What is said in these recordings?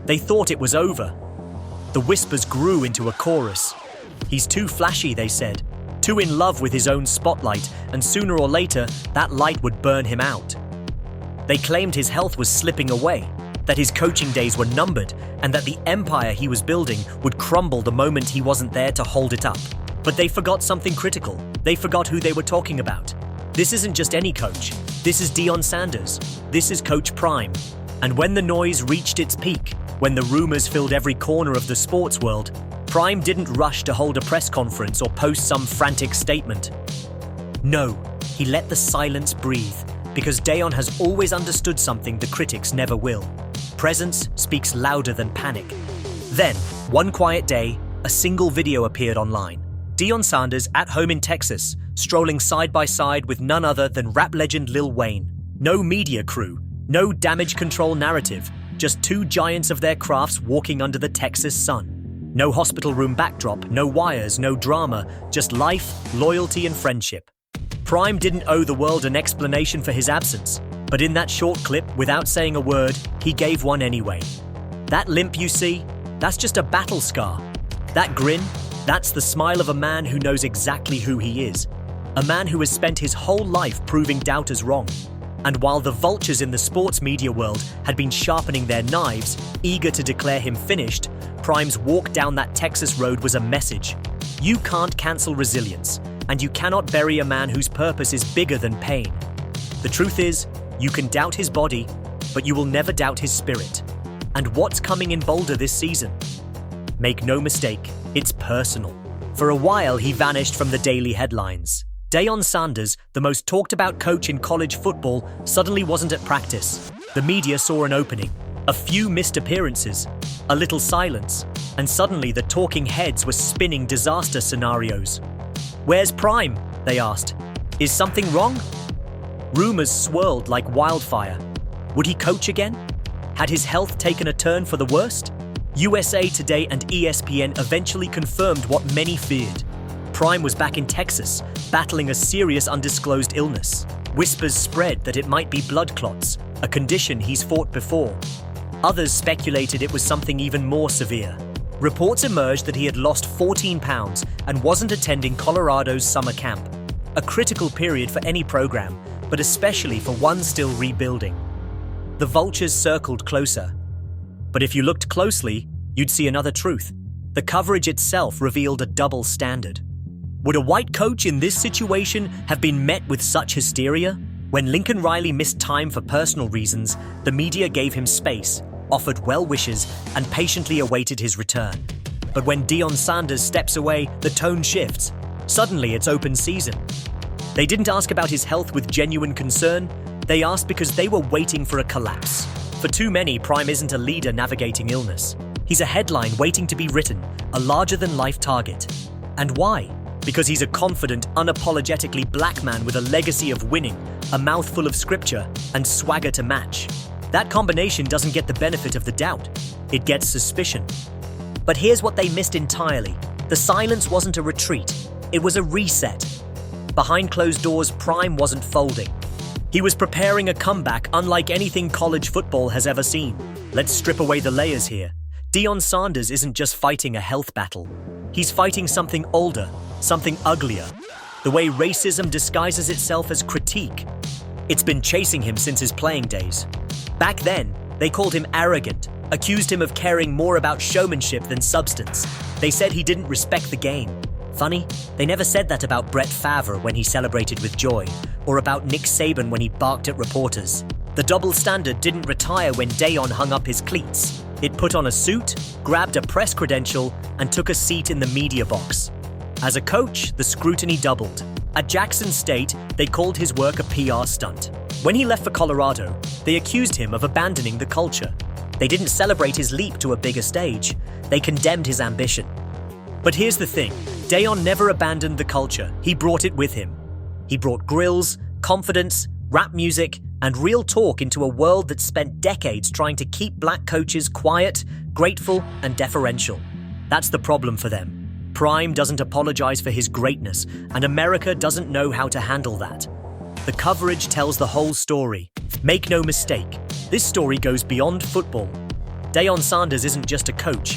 They thought it was over. The whispers grew into a chorus. He's too flashy, they said, too in love with his own spotlight, and sooner or later, that light would burn him out. They claimed his health was slipping away, that his coaching days were numbered, and that the empire he was building would crumble the moment he wasn't there to hold it up. But they forgot something critical. They forgot who they were talking about. This isn't just any coach. This is Deion Sanders. This is Coach Prime. And when the noise reached its peak, when the rumors filled every corner of the sports world, Prime didn't rush to hold a press conference or post some frantic statement. No, he let the silence breathe, because Deion has always understood something the critics never will. Presence speaks louder than panic. Then, one quiet day, a single video appeared online. Deion Sanders at home in Texas, strolling side by side with none other than rap legend Lil Wayne. No media crew, no damage control narrative, just two giants of their crafts walking under the Texas sun. No hospital room backdrop, no wires, no drama, just life, loyalty, and friendship. Prime didn't owe the world an explanation for his absence, but in that short clip, without saying a word, he gave one anyway. That limp you see, that's just a battle scar. That grin, that's the smile of a man who knows exactly who he is. A man who has spent his whole life proving doubters wrong. And while the vultures in the sports media world had been sharpening their knives, eager to declare him finished, Prime's walk down that Texas road was a message. You can't cancel resilience, and you cannot bury a man whose purpose is bigger than pain. The truth is, you can doubt his body, but you will never doubt his spirit. And what's coming in Boulder this season? Make no mistake, it's personal. For a while, he vanished from the daily headlines. Deion Sanders, the most talked about coach in college football, suddenly wasn't at practice. The media saw an opening, a few missed appearances, a little silence, and suddenly the talking heads were spinning disaster scenarios. "Where's Prime?" they asked. "Is something wrong?" Rumors swirled like wildfire. Would he coach again? Had his health taken a turn for the worst? USA Today and ESPN eventually confirmed what many feared. Prime was back in Texas, battling a serious undisclosed illness. Whispers spread that it might be blood clots, a condition he's fought before. Others speculated it was something even more severe. Reports emerged that he had lost 14 pounds and wasn't attending Colorado's summer camp. A critical period for any program, but especially for one still rebuilding. The vultures circled closer. But if you looked closely, you'd see another truth. The coverage itself revealed a double standard. Would a white coach in this situation have been met with such hysteria? When Lincoln Riley missed time for personal reasons, the media gave him space, offered well wishes, and patiently awaited his return. But when Deion Sanders steps away, the tone shifts. Suddenly, it's open season. They didn't ask about his health with genuine concern. They asked because they were waiting for a collapse. For too many, Prime isn't a leader navigating illness. He's a headline waiting to be written, a larger-than-life target. And why? Because he's a confident, unapologetically black man with a legacy of winning, a mouthful of scripture, and swagger to match. That combination doesn't get the benefit of the doubt. It gets suspicion. But here's what they missed entirely. The silence wasn't a retreat. It was a reset. Behind closed doors, Prime wasn't folding. He was preparing a comeback unlike anything college football has ever seen. Let's strip away the layers here. Deion Sanders isn't just fighting a health battle. He's fighting something older, something uglier. The way racism disguises itself as critique. It's been chasing him since his playing days. Back then, they called him arrogant, accused him of caring more about showmanship than substance. They said he didn't respect the game. Funny, they never said that about Brett Favre when he celebrated with joy, or about Nick Saban when he barked at reporters. The double standard didn't retire when Deion hung up his cleats. It put on a suit, grabbed a press credential, and took a seat in the media box. As a coach, the scrutiny doubled. At Jackson State, they called his work a PR stunt. When he left for Colorado, they accused him of abandoning the culture. They didn't celebrate his leap to a bigger stage. They condemned his ambition. But here's the thing. Deion never abandoned the culture. He brought it with him. He brought grills, confidence, rap music, and real talk into a world that spent decades trying to keep black coaches quiet, grateful, and deferential. That's the problem for them. Prime doesn't apologize for his greatness, and America doesn't know how to handle that. The coverage tells the whole story. Make no mistake, this story goes beyond football. Deion Sanders isn't just a coach.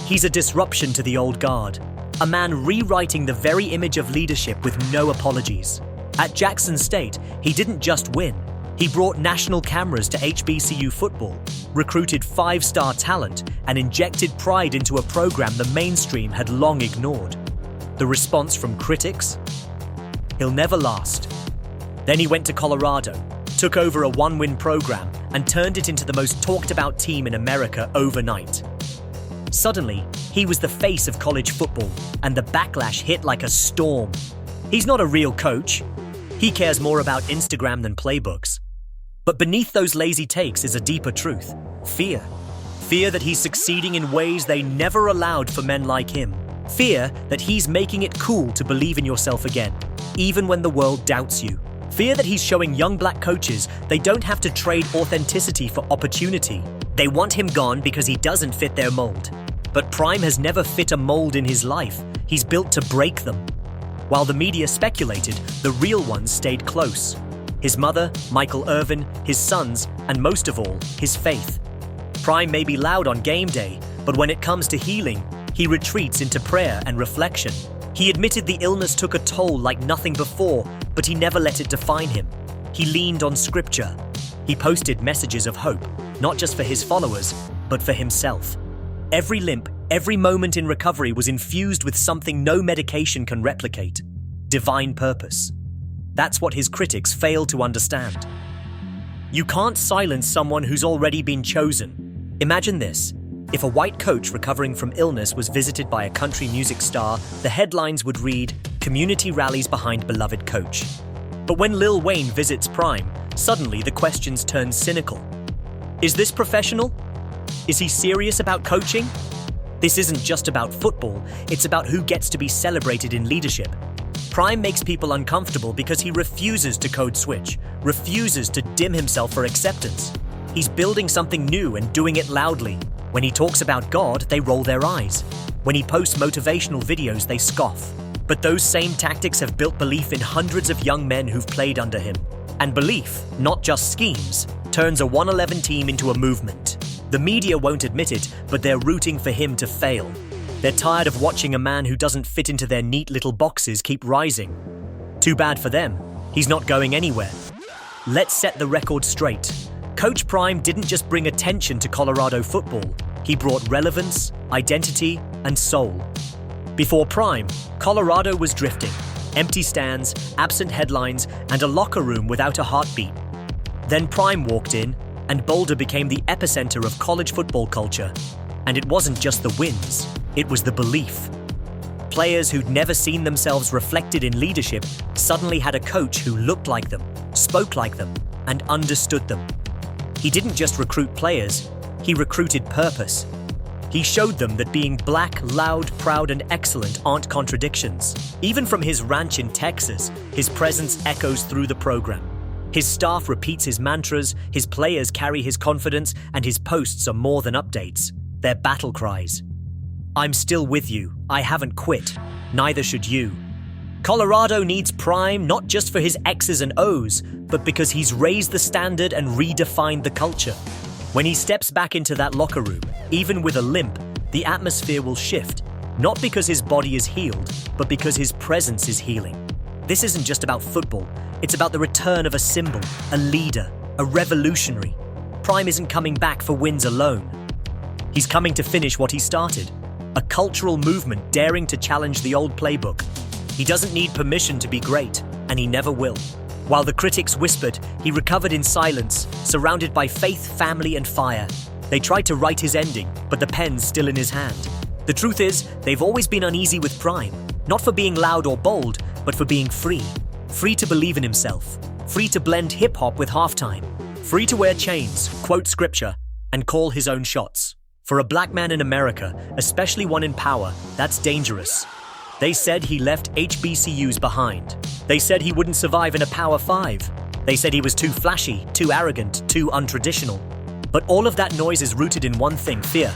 He's a disruption to the old guard. A man rewriting the very image of leadership with no apologies. At Jackson State, he didn't just win. He brought national cameras to HBCU football, recruited five-star talent, and injected pride into a program the mainstream had long ignored. The response from critics? He'll never last. Then he went to Colorado, took over a one-win program, and turned it into the most talked-about team in America overnight. Suddenly, he was the face of college football, and the backlash hit like a storm. He's not a real coach. He cares more about Instagram than playbooks. But beneath those lazy takes is a deeper truth: fear. Fear that he's succeeding in ways they never allowed for men like him. Fear that he's making it cool to believe in yourself again, even when the world doubts you. Fear that he's showing young black coaches they don't have to trade authenticity for opportunity. They want him gone because he doesn't fit their mold. But Prime has never fit a mold in his life. He's built to break them. While the media speculated, the real ones stayed close. His mother, Michael Irvin, his sons, and most of all, his faith. Prime may be loud on game day, but when it comes to healing, he retreats into prayer and reflection. He admitted the illness took a toll like nothing before, but he never let it define him. He leaned on scripture. He posted messages of hope, not just for his followers, but for himself. Every limp, every moment in recovery was infused with something no medication can replicate: divine purpose. That's what his critics fail to understand. You can't silence someone who's already been chosen. Imagine this. If a white coach recovering from illness was visited by a country music star, the headlines would read, "Community rallies behind beloved coach." But when Lil Wayne visits Prime, suddenly the questions turn cynical. Is this professional? Is he serious about coaching? This isn't just about football, it's about who gets to be celebrated in leadership. Prime makes people uncomfortable because he refuses to code switch, refuses to dim himself for acceptance. He's building something new and doing it loudly. When he talks about God, they roll their eyes. When he posts motivational videos, they scoff. But those same tactics have built belief in hundreds of young men who've played under him. And belief, not just schemes, turns a 111 team into a movement. The media won't admit it, but they're rooting for him to fail. They're tired of watching a man who doesn't fit into their neat little boxes keep rising. Too bad for them. He's not going anywhere. Let's set the record straight. Coach Prime didn't just bring attention to Colorado football. He brought relevance, identity, and soul. Before Prime, Colorado was drifting. Empty stands, absent headlines, and a locker room without a heartbeat. Then Prime walked in, and Boulder became the epicenter of college football culture. And it wasn't just the wins, it was the belief. Players who'd never seen themselves reflected in leadership suddenly had a coach who looked like them, spoke like them, and understood them. He didn't just recruit players, he recruited purpose. He showed them that being black, loud, proud, and excellent aren't contradictions. Even from his ranch in Texas, his presence echoes through the program. His staff repeats his mantras, his players carry his confidence, and his posts are more than updates. They're battle cries. I'm still with you. I haven't quit. Neither should you. Colorado needs Prime not just for his X's and O's, but because he's raised the standard and redefined the culture. When he steps back into that locker room, even with a limp, the atmosphere will shift. Not because his body is healed, but because his presence is healing. This isn't just about football. It's about the return of a symbol, a leader, a revolutionary. Prime isn't coming back for wins alone. He's coming to finish what he started. A cultural movement daring to challenge the old playbook. He doesn't need permission to be great, and he never will. While the critics whispered, he recovered in silence, surrounded by faith, family, and fire. They tried to write his ending, but the pen's still in his hand. The truth is, they've always been uneasy with Prime, not for being loud or bold, but for being free. Free to believe in himself. Free to blend hip-hop with halftime. Free to wear chains, quote scripture, and call his own shots. For a black man in America, especially one in power, that's dangerous. They said he left HBCUs behind. They said he wouldn't survive in a Power 5. They said he was too flashy, too arrogant, too untraditional. But all of that noise is rooted in one thing: fear.